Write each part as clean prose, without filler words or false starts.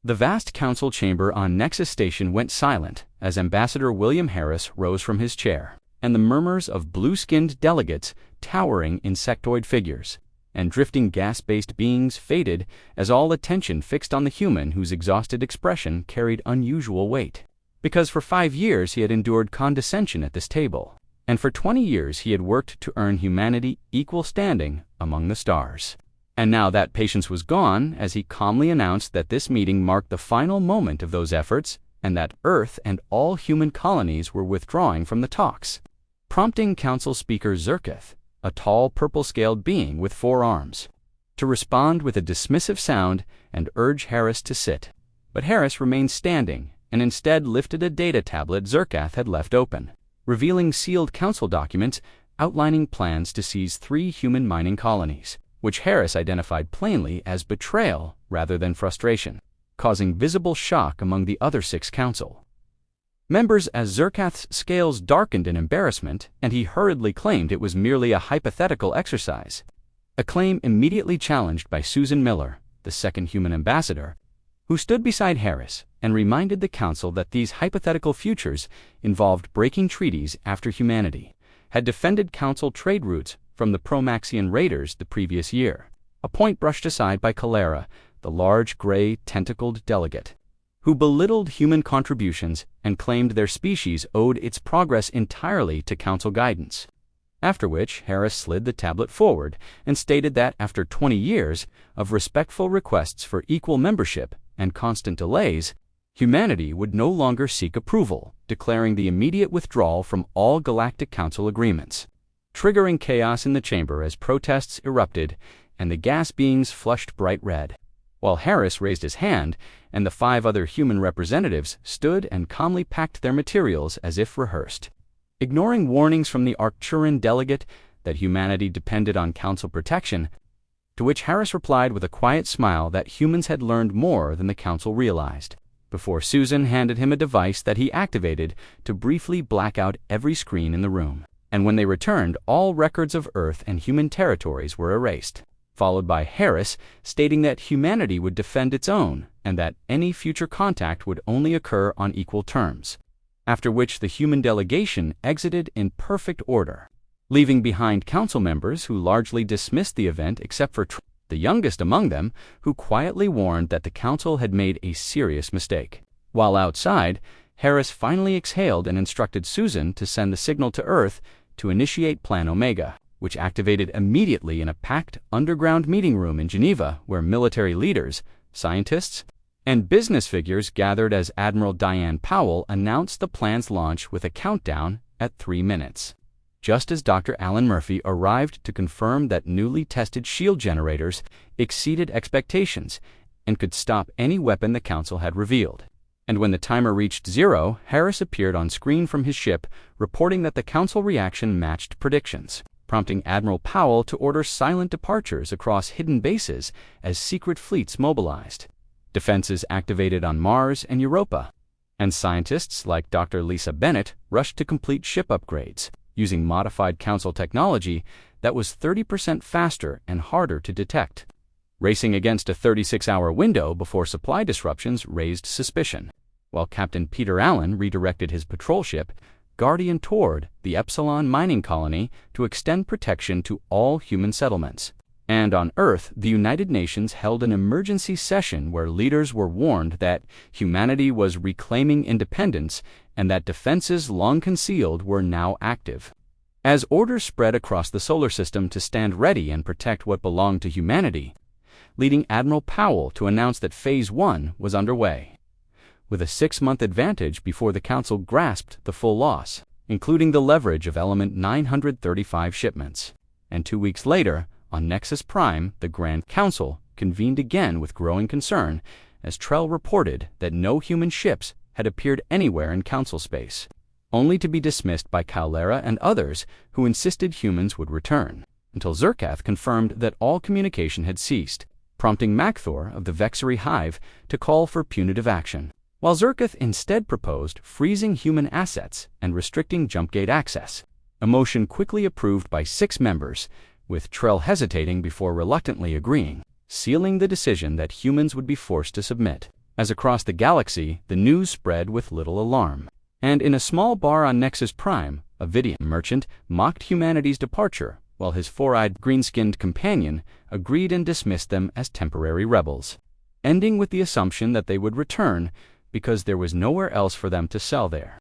The vast council chamber on Nexus Station went silent as Ambassador William Harris rose from his chair, and the murmurs of blue-skinned delegates, towering insectoid figures, and drifting gas-based beings faded as all attention fixed on the human whose exhausted expression carried unusual weight. Because for 5 years he had endured condescension at this table, and for 20 years he had worked to earn humanity equal standing among the stars. And now that patience was gone as he calmly announced that this meeting marked the final moment of those efforts and that Earth and all human colonies were withdrawing from the talks, prompting Council Speaker Zerkath, a tall purple-scaled being with 4 arms, to respond with a dismissive sound and urge Harris to sit. But Harris remained standing and instead lifted a data tablet Zerkath had left open, revealing sealed council documents outlining plans to seize 3 human mining colonies, which Harris identified plainly as betrayal rather than frustration, causing visible shock among the other 6 council members as Zerkath's scales darkened in embarrassment and he hurriedly claimed it was merely a hypothetical exercise, a claim immediately challenged by Susan Miller, the second human ambassador, who stood beside Harris and reminded the council that these hypothetical futures involved breaking treaties after humanity had defended council trade routes from the Promaxian raiders the previous year, a point brushed aside by Calera, the large gray tentacled delegate, who belittled human contributions and claimed their species owed its progress entirely to council guidance. After which Harris slid the tablet forward and stated that after 20 years of respectful requests for equal membership and constant delays, humanity would no longer seek approval, declaring the immediate withdrawal from all Galactic Council agreements, triggering chaos in the chamber as protests erupted and the gas beings flushed bright red, while Harris raised his hand and the 5 other human representatives stood and calmly packed their materials as if rehearsed, ignoring warnings from the Arcturan delegate that humanity depended on council protection, to which Harris replied with a quiet smile that humans had learned more than the council realized, before Susan handed him a device that he activated to briefly black out every screen in the room. And when they returned, all records of Earth and human territories were erased, followed by Harris stating that humanity would defend its own and that any future contact would only occur on equal terms, after which the human delegation exited in perfect order, leaving behind council members who largely dismissed the event except for the youngest among them, who quietly warned that the council had made a serious mistake. While outside, Harris finally exhaled and instructed Susan to send the signal to Earth to initiate Plan Omega, which activated immediately in a packed underground meeting room in Geneva where military leaders, scientists, and business figures gathered as Admiral Diane Powell announced the plan's launch with a countdown at 3 minutes, just as Dr. Alan Murphy arrived to confirm that newly tested shield generators exceeded expectations and could stop any weapon the council had revealed. And when the timer reached 0, Harris appeared on screen from his ship, reporting that the council reaction matched predictions, prompting Admiral Powell to order silent departures across hidden bases as secret fleets mobilized, defenses activated on Mars and Europa, and scientists like Dr. Lisa Bennett rushed to complete ship upgrades using modified council technology that was 30% faster and harder to detect, racing against a 36-hour window before supply disruptions raised suspicion, while Captain Peter Allen redirected his patrol ship, Guardian, toward the Epsilon mining colony to extend protection to all human settlements. And on Earth, the United Nations held an emergency session where leaders were warned that humanity was reclaiming independence and that defenses long concealed were now active. As orders spread across the solar system to stand ready and protect what belonged to humanity, leading Admiral Powell to announce that Phase 1 was underway, with a 6-month advantage before the Council grasped the full loss, including the leverage of Element 935 shipments. And 2 weeks later, on Nexus Prime, the Grand Council convened again with growing concern as Trell reported that no human ships had appeared anywhere in Council space, only to be dismissed by Calera and others who insisted humans would return, until Zerkath confirmed that all communication had ceased, prompting Macthor of the Vexery Hive to call for punitive action, while Zerkath instead proposed freezing human assets and restricting jumpgate access, a motion quickly approved by 6 members, with Trell hesitating before reluctantly agreeing, sealing the decision that humans would be forced to submit. as across the galaxy the news spread with little alarm. And in a small bar on Nexus Prime, a video merchant mocked humanity's departure, while his four-eyed, green-skinned companion agreed and dismissed them as temporary rebels, ending with the assumption that they would return because there was nowhere else for them to sell their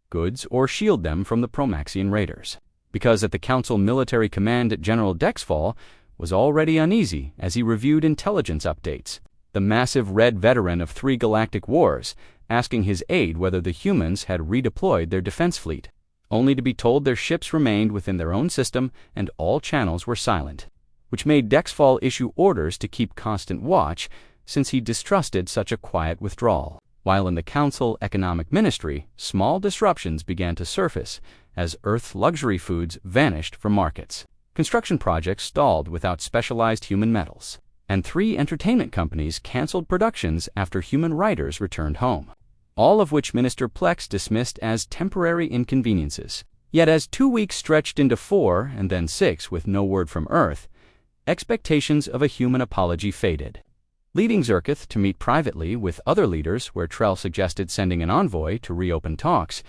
goods or shield them from the Promaxian raiders. Because at the Council military command, General Dexfall was already uneasy as he reviewed intelligence updates, the massive red veteran of 3 galactic wars asking his aide whether the humans had redeployed their defense fleet, only to be told their ships remained within their own system and all channels were silent, which made Dexfall issue orders to keep constant watch since he distrusted such a quiet withdrawal. While in the Council Economic Ministry, small disruptions began to surface as Earth's luxury foods vanished from markets. Construction projects stalled without specialized human metals, and 3 entertainment companies canceled productions after human writers returned home, all of which Minister Plex dismissed as temporary inconveniences. Yet as 2 weeks stretched into 4 and then 6 with no word from Earth, expectations of a human apology faded, leading Zerketh to meet privately with other leaders where Trell suggested sending an envoy to reopen talks,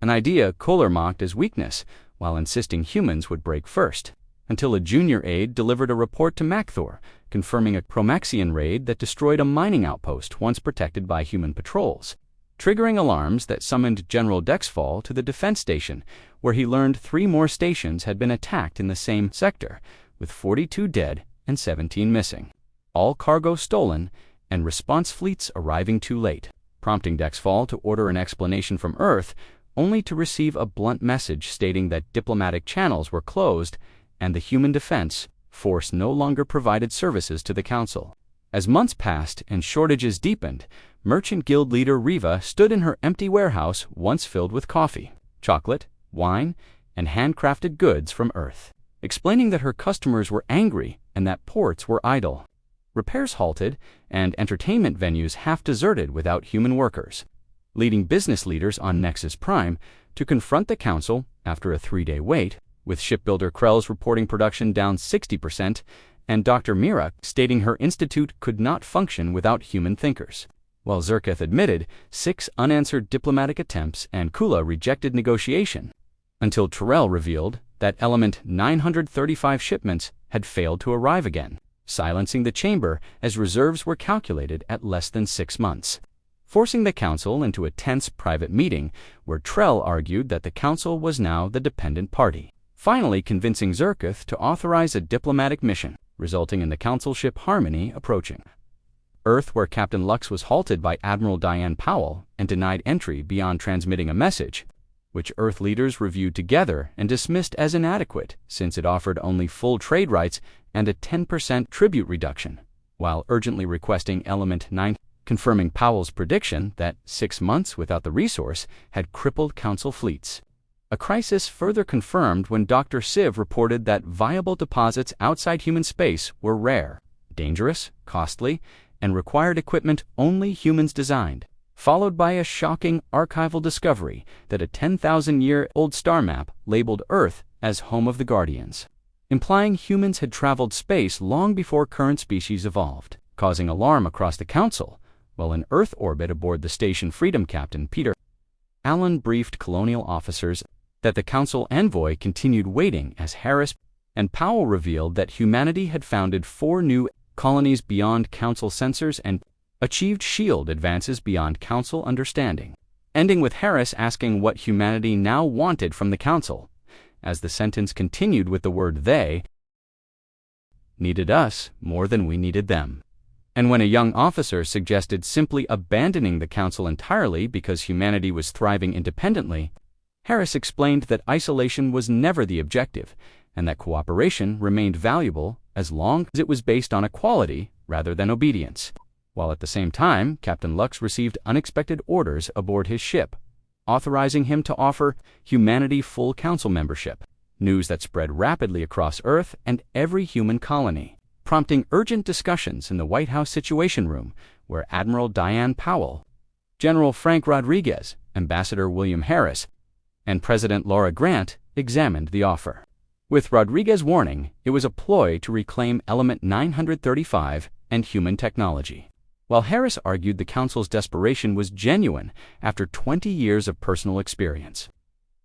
an idea Kohler mocked as weakness while insisting humans would break first, until a junior aide delivered a report to Macthor confirming a Promaxian raid that destroyed a mining outpost once protected by human patrols, triggering alarms that summoned General Dexfall to the defense station, where he learned 3 more stations had been attacked in the same sector, with 42 dead and 17 missing, all cargo stolen and response fleets arriving too late, prompting Dexfall to order an explanation from Earth, only to receive a blunt message stating that diplomatic channels were closed and the Human Defense Force no longer provided services to the Council. As months passed and shortages deepened, Merchant Guild leader Riva stood in her empty warehouse once filled with coffee, chocolate, wine, and handcrafted goods from Earth, explaining that her customers were angry and that ports were idle, repairs halted, and entertainment venues half deserted without human workers, leading business leaders on Nexus Prime to confront the Council after a 3-day wait, with shipbuilder Krell's reporting production down 60% and Dr. Mira stating her institute could not function without human thinkers, while Zerketh admitted 6 unanswered diplomatic attempts and Kula rejected negotiation, until Terrell revealed that Element 935 shipments had failed to arrive again, silencing the chamber as reserves were calculated at less than 6 months, forcing the Council into a tense private meeting where Trell argued that the Council was now the dependent party, finally convincing Zerketh to authorize a diplomatic mission, resulting in the Council ship Harmony approaching Earth, where Captain Lux was halted by Admiral Diane Powell and denied entry beyond transmitting a message, which Earth leaders reviewed together and dismissed as inadequate since it offered only full trade rights and a 10% tribute reduction, while urgently requesting Element 9, confirming Powell's prediction that 6 months without the resource had crippled Council fleets. A crisis further confirmed when Dr. Siv reported that viable deposits outside human space were rare, dangerous, costly, and required equipment only humans designed, followed by a shocking archival discovery that a 10,000-year-old star map labeled Earth as home of the Guardians, implying humans had traveled space long before current species evolved, causing alarm across the Council, while in Earth orbit aboard the station Freedom Captain Peter Allen briefed colonial officers that the Council envoy continued waiting as Harris and Powell revealed that humanity had founded 4 new colonies beyond Council censors and achieved shield advances beyond Council understanding, ending with Harris asking what humanity now wanted from the Council, as the sentence continued with the word they needed us more than we needed them. And when a young officer suggested simply abandoning the Council entirely because humanity was thriving independently, Harris explained that isolation was never the objective and that cooperation remained valuable as long as it was based on equality rather than obedience, while at the same time Captain Lux received unexpected orders aboard his ship, authorizing him to offer humanity full Council membership, news that spread rapidly across Earth and every human colony, prompting urgent discussions in the White House Situation Room where Admiral Diane Powell, General Frank Rodriguez, Ambassador William Harris, and President Laura Grant examined the offer. With Rodriguez warning it was a ploy to reclaim Element 935 and human technology, while Harris argued the Council's desperation was genuine after 20 years of personal experience.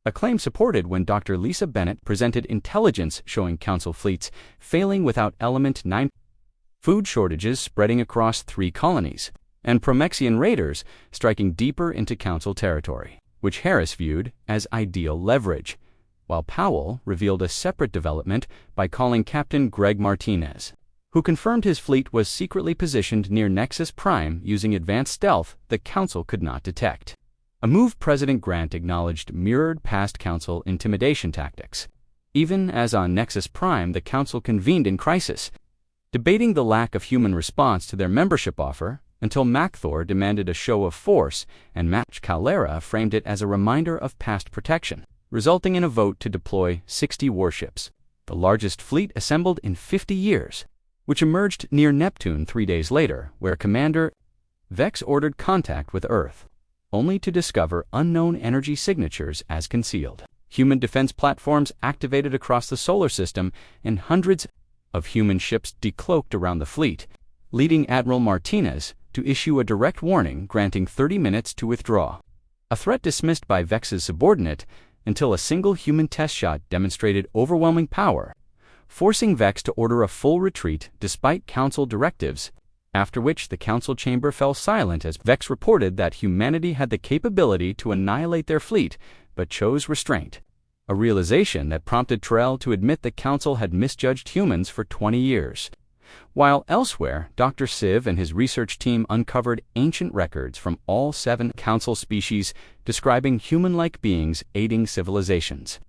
A claim supported when Dr. Lisa Bennett presented intelligence showing Council fleets failing without Element 9, food shortages spreading across 3 colonies, and Promexian raiders striking deeper into Council territory, which Harris viewed as ideal leverage, while Powell revealed a separate development by calling Captain Greg Martinez, who confirmed his fleet was secretly positioned near Nexus Prime using advanced stealth the Council could not detect. A move President Grant acknowledged mirrored past Council intimidation tactics, even as on Nexus Prime the Council convened in crisis, debating the lack of human response to their membership offer until Macthor demanded a show of force and Match Calera framed it as a reminder of past protection, resulting in a vote to deploy 60 warships, the largest fleet assembled in 50 years, which emerged near Neptune 3 days later, where Commander Vex ordered contact with Earth, only to discover unknown energy signatures as concealed. Human defense platforms activated across the solar system and hundreds of human ships decloaked around the fleet, leading Admiral Martinez to issue a direct warning granting 30 minutes to withdraw, a threat dismissed by Vex's subordinate until a single human test shot demonstrated overwhelming power, forcing Vex to order a full retreat despite Council directives, after which the Council chamber fell silent as Vex reported that humanity had the capability to annihilate their fleet but chose restraint, a realization that prompted Terrell to admit the Council had misjudged humans for 20 years. While elsewhere, Dr. Civ and his research team uncovered ancient records from all 7 Council species describing human-like beings aiding civilizations.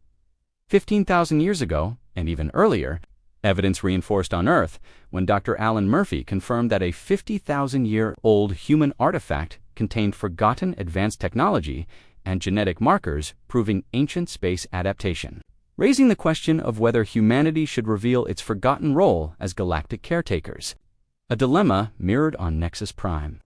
15,000 years ago, and even earlier, evidence reinforced on Earth when Dr. Alan Murphy confirmed that a 50,000-year-old human artifact contained forgotten advanced technology and genetic markers proving ancient space adaptation, raising the question of whether humanity should reveal its forgotten role as galactic caretakers, a dilemma mirrored on Nexus Prime,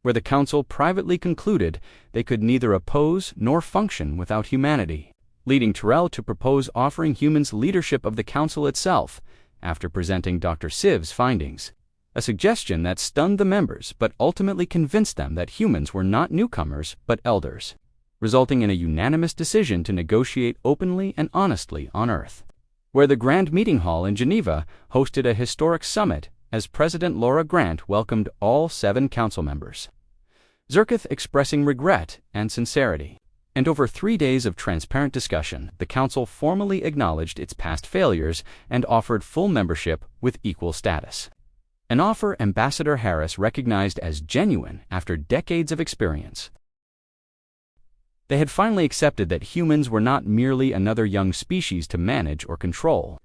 where the Council privately concluded they could neither oppose nor function without humanity, leading Terrell to propose offering humans leadership of the Council itself after presenting Dr. Civ's findings, a suggestion that stunned the members but ultimately convinced them that humans were not newcomers but elders, resulting in a unanimous decision to negotiate openly and honestly on Earth, where the Grand Meeting Hall in Geneva hosted a historic summit as President Laura Grant welcomed all 7 Council members, Zerketh expressing regret and sincerity. And over 3 days of transparent discussion, the Council formally acknowledged its past failures and offered full membership with equal status, an offer Ambassador Harris recognized as genuine after decades of experience. They had finally accepted that humans were not merely another young species to manage or control.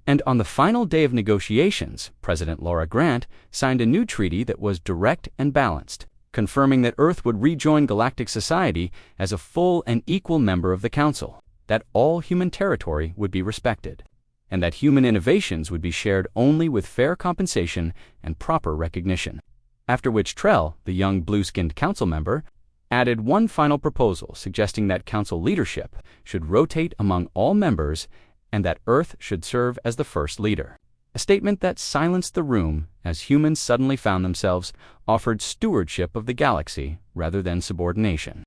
And on the final day of negotiations, President Laura Grant signed a new treaty that was direct and balanced, confirming that Earth would rejoin galactic society as a full and equal member of the Council, that all human territory would be respected, and that human innovations would be shared only with fair compensation and proper recognition. After which Trell, the young blue-skinned Council member, added one final proposal suggesting that Council leadership should rotate among all members and that Earth should serve as the first leader, a statement that silenced the room as humans suddenly found themselves offered stewardship of the galaxy rather than subordination,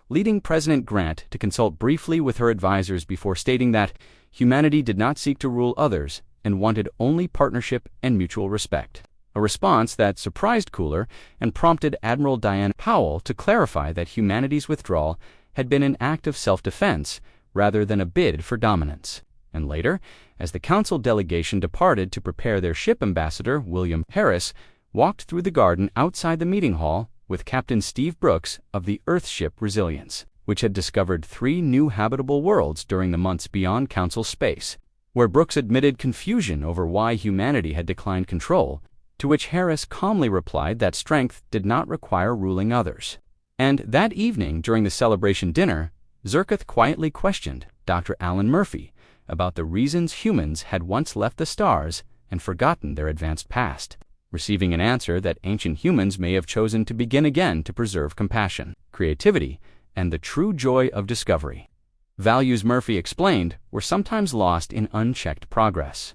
leading President Grant to consult briefly with her advisors before stating that humanity did not seek to rule others and wanted only partnership and mutual respect, a response that surprised Cooler and prompted Admiral Diane Powell to clarify that humanity's withdrawal had been an act of self-defense rather than a bid for dominance. And later, as the Council delegation departed to prepare their ship, Ambassador William Harris walked through the garden outside the meeting hall with Captain Steve Brooks of the Earthship Resilience, which had discovered 3 new habitable worlds during the months beyond Council space, where Brooks admitted confusion over why humanity had declined control, to which Harris calmly replied that strength did not require ruling others. And that evening, during the celebration dinner, Zerketh quietly questioned Dr. Alan Murphy about the reasons humans had once left the stars and forgotten their advanced past, receiving an answer that ancient humans may have chosen to begin again to preserve compassion, creativity, and the true joy of discovery. Values, Murphy explained, were sometimes lost in unchecked progress.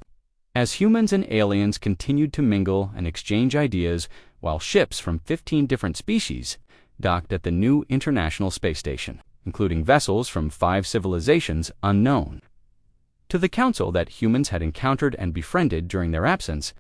As humans and aliens continued to mingle and exchange ideas, while ships from 15 different species docked at the new International Space Station, including vessels from 5 civilizations unknown to the Council that humans had encountered and befriended during their absence.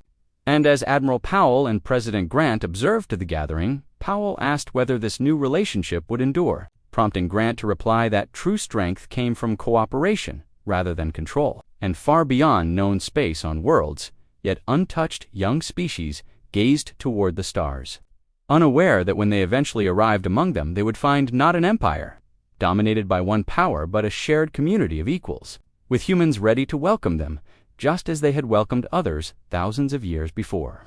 And as Admiral Powell and President Grant observed to the gathering, Powell asked whether this new relationship would endure, prompting Grant to reply that true strength came from cooperation rather than control. And far beyond known space on worlds, yet untouched young species gazed toward the stars, unaware that when they eventually arrived among them, they would find not an empire, dominated by one power, but a shared community of equals, with humans ready to welcome them, just as they had welcomed others thousands of years before.